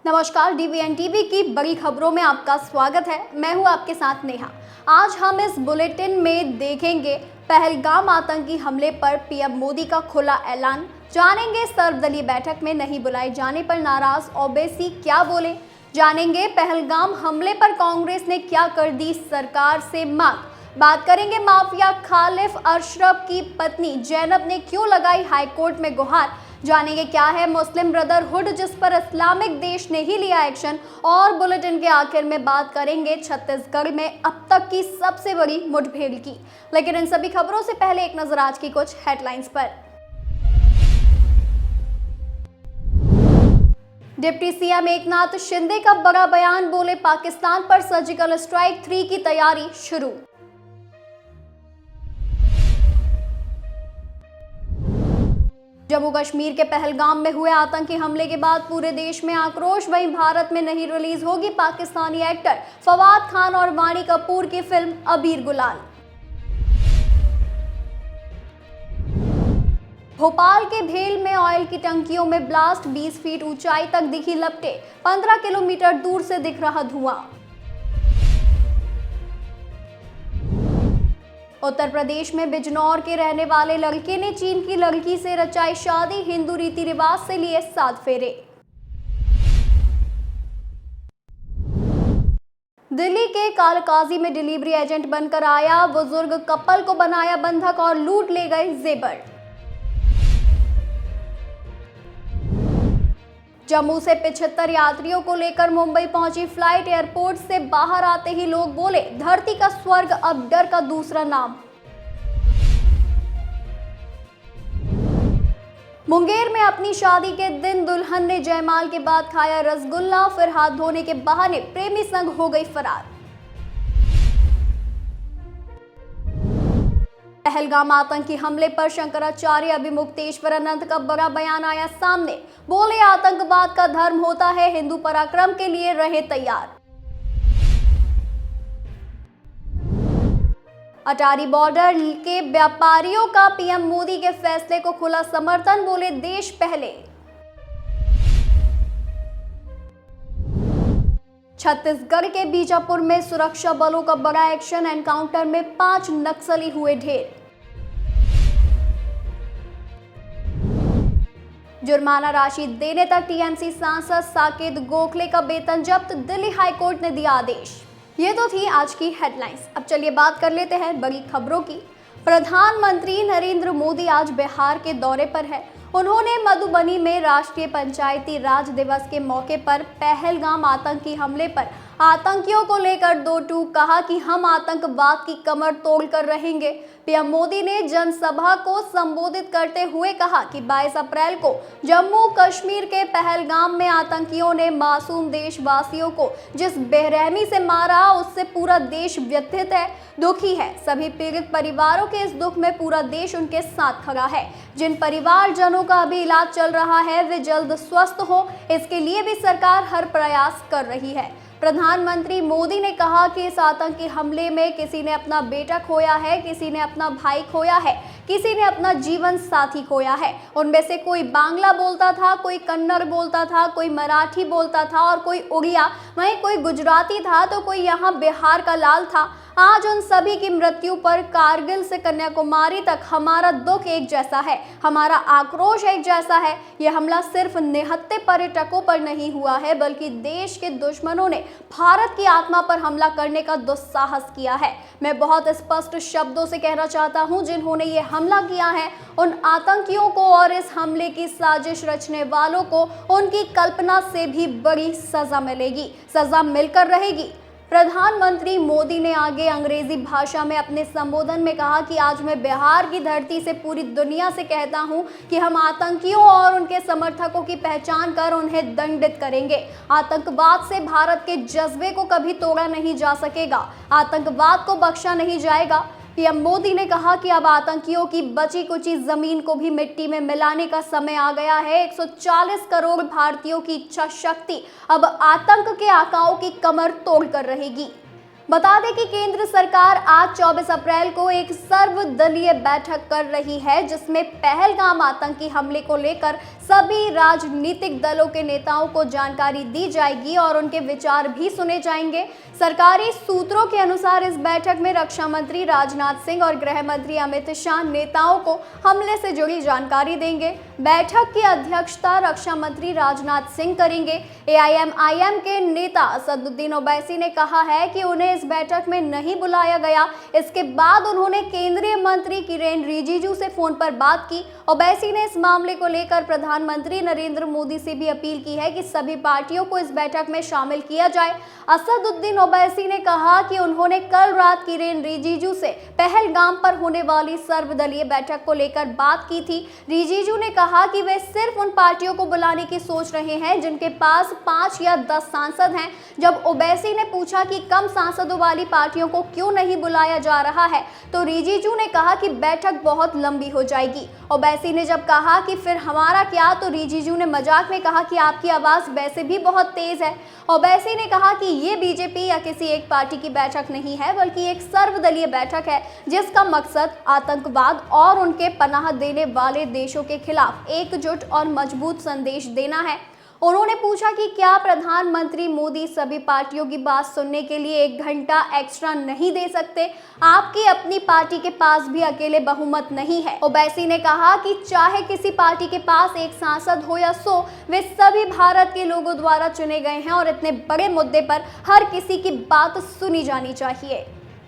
नमस्कार, डीवीएन टीवी की बड़ी खबरों में आपका स्वागत है। मैं हूं आपके साथ नेहा। आज हम इस बुलेटिन में देखेंगे पहलगाम आतंकी हमले पर पीएम मोदी का खुला ऐलान, जानेंगे सर्वदलीय बैठक में नहीं बुलाए जाने पर नाराज ओवैसी क्या बोले, जानेंगे पहलगाम हमले पर कांग्रेस ने क्या कर दी सरकार से मांग, बात करेंगे माफिया खालिफ अशरफ की पत्नी जैनब ने क्यों लगाई हाईकोर्ट में गुहार, जानेंगे क्या है मुस्लिम ब्रदरहुड जिस पर इस्लामिक देश ने ही लिया एक्शन, और बुलेटिन के आखिर में बात करेंगे छत्तीसगढ़ में अब तक की सबसे बड़ी मुठभेड़ की। लेकिन इन सभी खबरों से पहले एक नजर आज की कुछ हेडलाइंस पर। डिप्टी सीएम एकनाथ शिंदे का बड़ा बयान, बोले पाकिस्तान पर सर्जिकल स्ट्राइक 3 की तैयारी शुरू। जम्मू कश्मीर के पहलगाम में हुए आतंकी हमले के बाद पूरे देश में आक्रोश, वहीं भारत में नहीं रिलीज होगी पाकिस्तानी एक्टर फवाद खान और वाणी कपूर की फिल्म अबीर गुलाल। भोपाल के भेल में ऑयल की टंकियों में ब्लास्ट, 20 फीट ऊंचाई तक दिखी लपटें, 15 किलोमीटर दूर से दिख रहा धुआं। उत्तर प्रदेश में बिजनौर के रहने वाले लड़के ने चीन की लड़की से रचाई शादी, हिंदू रीति रिवाज से लिए 7 फेरे। दिल्ली के कालकाजी में डिलीवरी एजेंट बनकर आया बुजुर्ग कपल को बनाया बंधक और लूट ले गए जेवर। जम्मू से 75 यात्रियों को लेकर मुंबई पहुंची फ्लाइट, एयरपोर्ट से बाहर आते ही लोग बोले धरती का स्वर्ग अब डर का दूसरा नाम। मुंगेर में अपनी शादी के दिन दुल्हन ने जयमाल के बाद खाया रसगुल्ला, फिर हाथ धोने के बहाने प्रेमी संग हो गई फरार। पहलगाम आतंकी हमले पर शंकराचार्य अभिमुक्तेश्वरानंद का बड़ा बयान आया सामने, बोले आतंकवाद का धर्म होता है, हिंदू पराक्रम के लिए रहे तैयार। अटारी बॉर्डर के व्यापारियों का पीएम मोदी के फैसले को खुला समर्थन, बोले देश पहले। छत्तीसगढ़ के बीजापुर में सुरक्षा बलों का बड़ा एक्शन, एनकाउंटर में 5 नक्सली हुए ढेर। जुर्माना राशि देने तक टीएमसी सांसद साकेत गोखले का वेतन जब्त, दिल्ली हाईकोर्ट ने दिया आदेश। ये तो थी आज की हेडलाइंस। अब चलिए बात कर लेते हैं बड़ी खबरों की। प्रधानमंत्री नरेंद्र मोदी आज बिहार के दौरे पर है। उन्होंने मधुबनी में राष्ट्रीय पंचायती राज दिवस के मौके पर पहलगाम आतंकी हमले पर आतंकियों को लेकर दो टूक कहा कि हम आतंकवाद की कमर तोड़कर रहेंगे। पीएम मोदी ने जनसभा को संबोधित करते हुए कहा कि 22 अप्रैल को जम्मू कश्मीर के पहलगाम में आतंकियों ने मासूम देशवासियों को जिस बेरहमी से मारा, उससे पूरा देश व्यथित है, दुखी है। सभी पीड़ित परिवारों के इस दुख में पूरा देश उनके साथ खड़ा है। जिन परिवारजनों का अभी इलाज चल रहा है वे जल्द स्वस्थ हो, इसके लिए भी सरकार हर प्रयास कर रही है। प्रधानमंत्री मोदी ने कहा कि इस आतंकी हमले में किसी ने अपना बेटा खोया है, किसी ने अपना भाई खोया है, किसी ने अपना जीवन साथी खोया है। उनमें से कोई बांग्ला बोलता था, कोई कन्नड़ बोलता था, कोई मराठी बोलता था और कोई उड़िया, वहीं कोई गुजराती था तो कोई यहाँ बिहार का लाल था। आज उन सभी की मृत्यु पर कारगिल से कन्याकुमारी तक हमारा दुख एक जैसा है, हमारा आक्रोश एक जैसा है। यह हमला सिर्फ निहत्थे पर्यटकों पर नहीं हुआ है, बल्कि देश के दुश्मनों ने भारत की आत्मा पर हमला करने का दुस्साहस किया है। मैं बहुत स्पष्ट शब्दों से कहना चाहता हूं, जिन्होंने ये हमला किया है उन आतंकियों को और इस हमले की साजिश रचने वालों को उनकी कल्पना से भी बड़ी सजा मिलेगी, सजा मिलकर रहेगी। प्रधानमंत्री मोदी ने आगे अंग्रेजी भाषा में अपने संबोधन में कहा कि आज मैं बिहार की धरती से पूरी दुनिया से कहता हूं कि हम आतंकियों और उनके समर्थकों की पहचान कर उन्हें दंडित करेंगे। आतंकवाद से भारत के जज्बे को कभी तोड़ा नहीं जा सकेगा, आतंकवाद को बख्शा नहीं जाएगा। पीएम मोदी ने कहा कि अब आतंकियों की बची कुची जमीन को भी मिट्टी में मिलाने का समय आ गया है। 140 करोड़ भारतीयों की इच्छा शक्ति अब आतंक के आकाओं की कमर तोड़कर रहेगी। बता दें कि केंद्र सरकार आज 24 अप्रैल को एक सर्वदलीय बैठक कर रही है, जिसमें पहलगाम आतंकी हमले को लेकर सभी राजनीतिक दलों के नेताओं को जानकारी दी जाएगी और उनके विचार भी सुने जाएंगे। सरकारी सूत्रों के अनुसार इस बैठक में रक्षा मंत्री राजनाथ सिंह और गृह मंत्री अमित शाह नेताओं को हमले से जुड़ी जानकारी देंगे। बैठक की अध्यक्षता रक्षा मंत्री राजनाथ सिंह करेंगे। एआईएमआईएम के नेता असदुद्दीन ओवैसी ने कहा है कि उन्हें इस बैठक में नहीं बुलाया गया। इसके बाद उन्होंने केंद्रीय मंत्री किरेन रिजिजू से फोन पर बात की। ओवैसी ने इस मामले को लेकर प्रधानमंत्री नरेंद्र मोदी से भी अपील की है कि सभी पार्टियों को इस बैठक में शामिल किया जाए। असदुद्दीन ओवैसी ने कहा कि उन्होंने कल रात किरेन रिजिजू से पहलगाम पर होने वाली सर्वदलीय बैठक को लेकर बात की थी। रिजिजू ने कहा कि वे सिर्फ उन पार्टियों को बुलाने की सोच रहे हैं जिनके पास 5 या 10 सांसद हैं। जब ओवैसी ने पूछा कि कम सांसदों वाली पार्टियों को क्यों नहीं बुलाया जा रहा है, तो रिजिजू ने कहा कि बैठक बहुत लंबी हो जाएगी। ओवैसी ने जब कहा कि फिर हमारा क्या, तो रिजिजू ने मजाक में कहा कि आपकी आवाज वैसे भी बहुत तेज है। ओवैसी ने कहा कि ये बीजेपी या किसी एक पार्टी की बैठक नहीं है, बल्कि एक सर्वदलीय बैठक है जिसका मकसद आतंकवाद और उनके पनाह देने वाले देशों के खिलाफ एकजुट और मजबूत संदेश देना है। उन्होंने पूछा कि क्या प्रधानमंत्री मोदी सभी पार्टियों की बात सुनने के लिए 1 घंटा एक्स्ट्रा नहीं दे सकते? आपकी अपनी पार्टी के पास भी अकेले बहुमत नहीं है। ओवैसी ने कहा कि चाहे किसी पार्टी के पास 1 सांसद हो या 100, वे सभी भारत के लोगों द्वारा चुने गए हैं और इतने बड़े मुद्दे पर हर किसी की बात सुनी जानी चाहिए।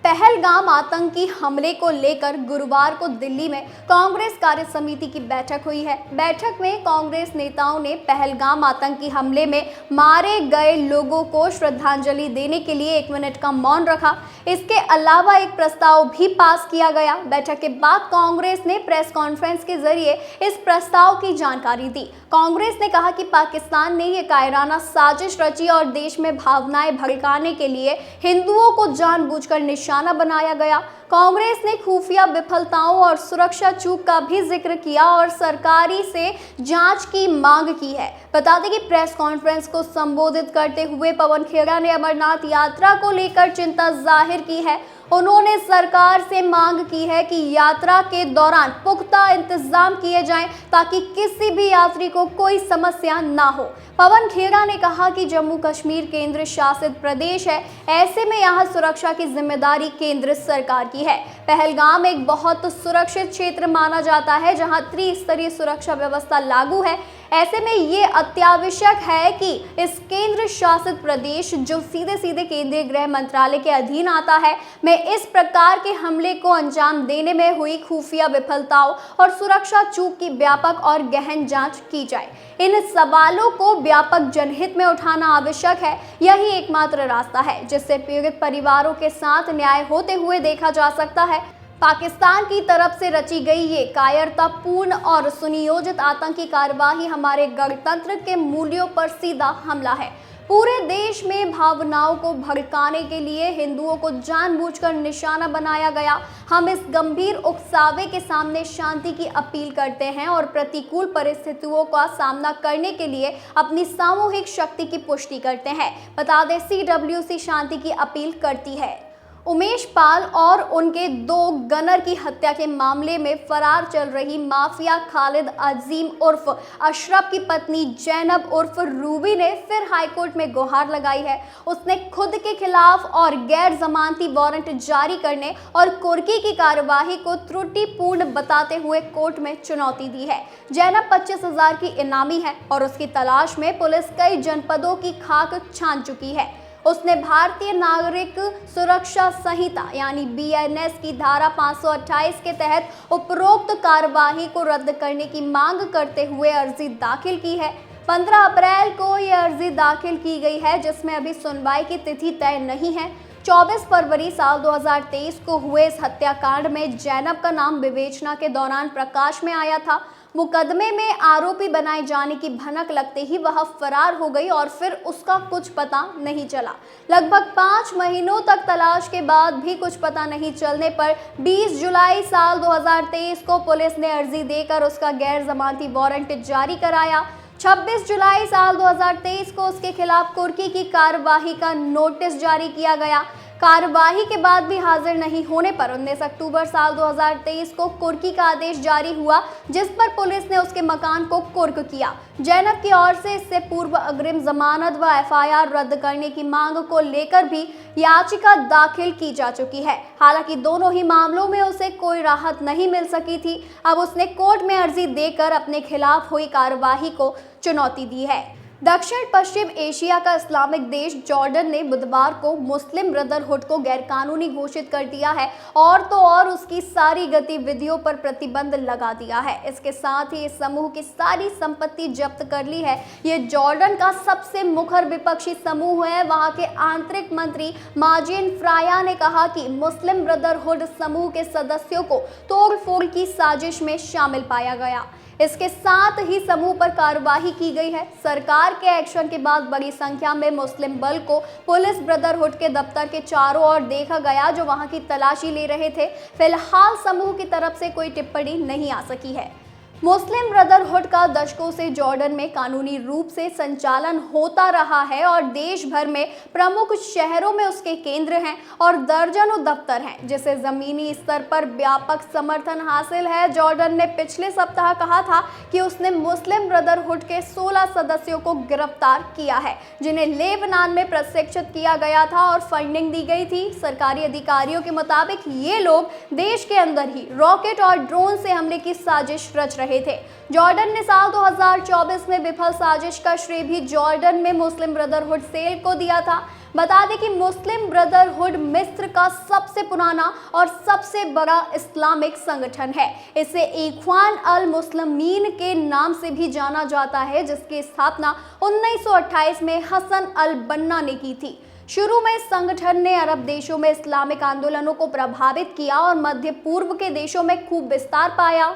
पहलगाम आतंकी हमले को लेकर गुरुवार को दिल्ली में कांग्रेस कार्य समिति की बैठक हुई है। बैठक में कांग्रेस नेताओं ने पहलगाम आतंकी हमले में मारे गए लोगों को श्रद्धांजलि देने के लिए 1 मिनट का मौन रखा। इसके अलावा एक प्रस्ताव भी पास किया गया। बैठक के बाद कांग्रेस ने प्रेस कॉन्फ्रेंस के जरिए इस प्रस्ताव की जानकारी दी। कांग्रेस ने कहा कि पाकिस्तान ने ये कायराना साजिश रची और देश में भावनाएं भड़काने के लिए हिंदुओं को जानबूझकर निशाना बनाया गया। कांग्रेस ने खुफिया विफलताओं और सुरक्षा चूक का भी जिक्र किया और सरकारी से जांच की मांग की है। बता दें कि प्रेस कॉन्फ्रेंस को संबोधित करते हुए पवन खेड़ा ने अमरनाथ यात्रा को लेकर चिंता जाहिर की है। उन्होंने सरकार से मांग की है कि यात्रा के दौरान पुख्ता इंतजाम किए जाएं ताकि किसी भी यात्री को कोई समस्या ना हो। पवन खेड़ा ने कहा कि जम्मू कश्मीर केंद्र शासित प्रदेश है, ऐसे में यहाँ सुरक्षा की जिम्मेदारी केंद्र सरकार की है। पहलगाम एक बहुत सुरक्षित क्षेत्र माना जाता है जहाँ त्रिस्तरीय सुरक्षा व्यवस्था लागू है। ऐसे में ये अत्यावश्यक है कि इस केंद्र शासित प्रदेश, जो सीधे सीधे केंद्रीय गृह मंत्रालय के अधीन आता है, में इस प्रकार के हमले को अंजाम देने में हुई खुफिया विफलताओं और सुरक्षा चूक की व्यापक और गहन जांच की जाए। इन सवालों को व्यापक जनहित में उठाना आवश्यक है। यही एकमात्र रास्ता है जिससे पीड़ित परिवारों के साथ न्याय होते हुए देखा जा सकता है। पाकिस्तान की तरफ से रची गई ये कायरतापूर्ण और सुनियोजित आतंकी कार्यवाही हमारे गणतंत्र के मूल्यों पर सीधा हमला है। पूरे देश में भावनाओं को भड़काने के लिए हिंदुओं को जानबूझकर निशाना बनाया गया। हम इस गंभीर उकसावे के सामने शांति की अपील करते हैं और प्रतिकूल परिस्थितियों का सामना करने के लिए अपनी सामूहिक शक्ति की पुष्टि करते हैं। बता दें, CWC शांति की अपील करती है। उमेश पाल और उनके 2 गनर की हत्या के मामले में फरार चल रही माफिया खालिद अजीम उर्फ अशरफ की पत्नी जैनब उर्फ रूबी ने फिर हाईकोर्ट में गुहार लगाई है। उसने खुद के खिलाफ और गैर जमानती वारंट जारी करने और कुर्की की कार्यवाही को त्रुटिपूर्ण बताते हुए कोर्ट में चुनौती दी है। जैनब 25,000 की इनामी है और उसकी तलाश में पुलिस कई जनपदों की खाक छान चुकी है। उसने भारतीय नागरिक सुरक्षा संहिता यानी BNS की धारा 528 के तहत उपरोक्त कार्यवाही को रद्द करने की मांग करते हुए अर्जी दाखिल की है। 15 अप्रैल को यह अर्जी दाखिल की गई है, जिसमें अभी सुनवाई की तिथि तय नहीं है। 24 फरवरी साल 2023 को हुए इस हत्याकांड में जैनब का नाम विवेचना के दौरान प्रकाश में आया था। मुकदमे में आरोपी बनाए जाने की भनक लगते ही वह फरार हो गई और फिर उसका कुछ पता नहीं चला। लगभग 5 महीनों तक तलाश के बाद भी कुछ पता नहीं चलने पर 20 जुलाई साल 2023 को पुलिस ने अर्जी देकर उसका गैर जमानती वारंट जारी कराया। 26 जुलाई साल 2023 को उसके खिलाफ कुर्की की कार्यवाही का नोटिस जारी किया गया। कार्यवाही के बाद भी हाजिर नहीं होने पर 19 अक्टूबर साल 2023 को कुर्की का आदेश जारी हुआ, जिस पर पुलिस ने उसके मकान को कुर्क किया। जैनब की ओर से इससे पूर्व अग्रिम जमानत व एफआईआर रद्द करने की मांग को लेकर भी याचिका दाखिल की जा चुकी है। हालांकि दोनों ही मामलों में उसे कोई राहत नहीं मिल सकी थी। अब उसने कोर्ट में अर्जी देकर अपने खिलाफ हुई कार्यवाही को चुनौती दी है। दक्षिण पश्चिम एशिया का इस्लामिक देश जॉर्डन ने बुधवार को मुस्लिम ब्रदरहुड को गैरकानूनी घोषित कर दिया है और तो और उसकी सारी गतिविधियों पर प्रतिबंध लगा दिया है। इसके साथ ही इस समूह की सारी संपत्ति जब्त कर ली है। ये जॉर्डन का सबसे मुखर विपक्षी समूह है। वहां के आंतरिक मंत्री माजिन फ्राया ने कहा कि मुस्लिम ब्रदरहुड समूह के सदस्यों को तोड़फोड़ की साजिश में शामिल पाया गया। इसके साथ ही समूह पर कार्रवाई की गई है। सरकार के एक्शन के बाद बड़ी संख्या में मुस्लिम बल को पुलिस ब्रदरहुड के दफ्तर के चारों ओर देखा गया, जो वहां की तलाशी ले रहे थे। फिलहाल समूह की तरफ से कोई टिप्पणी नहीं आ सकी है। मुस्लिम ब्रदरहुड का दशकों से जॉर्डन में कानूनी रूप से संचालन होता रहा है और देश भर में प्रमुख शहरों में उसके केंद्र हैं और दर्जनों दफ्तर हैं, जिसे जमीनी स्तर पर व्यापक समर्थन हासिल है। जॉर्डन ने पिछले सप्ताह कहा था कि उसने मुस्लिम ब्रदरहुड के 16 सदस्यों को गिरफ्तार किया है, जिन्हें लेबनान में प्रशिक्षित किया गया था और फंडिंग दी गई थी। सरकारी अधिकारियों के मुताबिक ये लोग देश के अंदर ही रॉकेट और ड्रोन से हमले की साजिश रच रहे थे। जॉर्डन ने साल 2024 में विफल साजिश का श्रेय भी जॉर्डन में मुस्लिम ब्रदरहुड सेल को दिया था। बता दें कि मुस्लिम ब्रदरहुड मिस्र का सबसे पुराना और सबसे बड़ा इस्लामिक संगठन है। इसे इख्वान अल मुस्लिमीन के नाम से भी जाना जाता है, जिसकी स्थापना 1928 में हसन अल बन्ना ने की थी। शुरू में इस संगठन ने अरब देशों में इस्लामिक आंदोलनों को प्रभावित किया और मध्य पूर्व के देशों में खूब विस्तार पाया।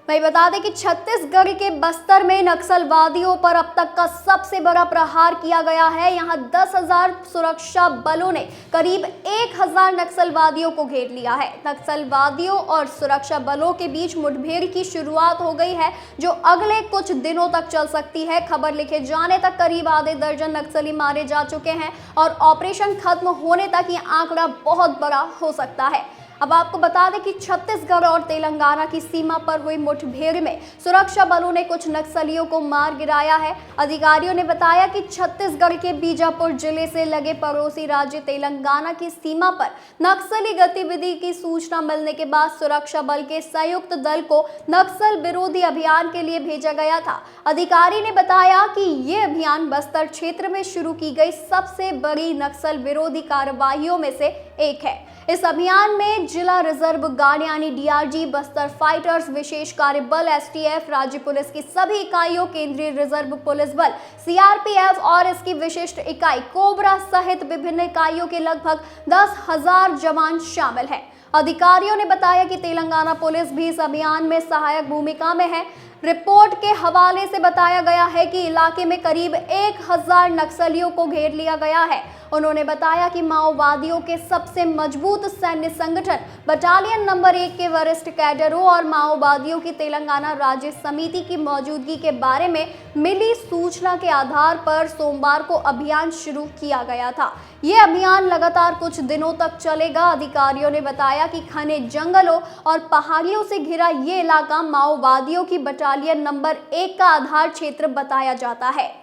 वही बता दें कि छत्तीसगढ़ के बस्तर में नक्सलवादियों पर अब तक का सबसे बड़ा प्रहार किया गया है। यहां 10,000 सुरक्षा बलों ने करीब 1,000 नक्सलवादियों को घेर लिया है। नक्सलवादियों और सुरक्षा बलों के बीच मुठभेड़ की शुरुआत हो गई है, जो अगले कुछ दिनों तक चल सकती है। खबर लिखे जाने तक करीब आधे दर्जन नक्सली मारे जा चुके हैं और ऑपरेशन खत्म होने तक ये आंकड़ा बहुत बड़ा हो सकता है। अब आपको बता दें कि छत्तीसगढ़ और तेलंगाना की सीमा पर हुई मुठभेड़ में सुरक्षा बलों ने कुछ नक्सलियों को मार गिराया है। अधिकारियों ने बताया कि छत्तीसगढ़ के बीजापुर जिले से लगे पड़ोसी राज्य तेलंगाना की सीमा पर नक्सली गतिविधि की सूचना मिलने के बाद सुरक्षा बल के संयुक्त दल को नक्सल विरोधी अभियान के लिए भेजा गया था। अधिकारी ने बताया कि ये अभियान बस्तर क्षेत्र में शुरू की गई सबसे बड़ी नक्सल विरोधी कार्रवाइयों में से एक है। इस अभियान में जिला रिजर्व गार्ड यानी डीआरजी, बस्तर फाइटर्स, विशेष कार्य बल एसटीएफ, राज्य पुलिस की सभी इकाइयों, केंद्रीय रिजर्व पुलिस बल सीआरपीएफ और इसकी विशिष्ट इकाई कोबरा सहित विभिन्न इकाइयों के लगभग 10,000 जवान शामिल हैं। अधिकारियों ने बताया कि तेलंगाना पुलिस भी इस अभियान में सहायक भूमिका में है। रिपोर्ट के हवाले से बताया गया है कि इलाके में करीब 1,000 नक्सलियों को घेर लिया गया है। उन्होंने बताया कि माओवादियों के सबसे मजबूत सैन्य संगठन बटालियन नंबर 1 के वरिष्ठ कैडरों और माओवादियों की तेलंगाना राज्य समिति की मौजूदगी के बारे में मिली सूचना के आधार पर सोमवार को अभियान शुरू किया गया था। ये अभियान लगातार कुछ दिनों तक चलेगा। अधिकारियों ने बताया कि घने जंगलों और पहाड़ियों से घिरा ये इलाका माओवादियों की बटालियन नंबर 1 का आधार क्षेत्र बताया जाता है।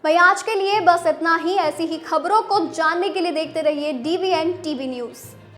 वहीं आज के लिए बस इतना ही। ऐसी ही खबरों को जानने के लिए देखते रहिए DVN TV न्यूज़।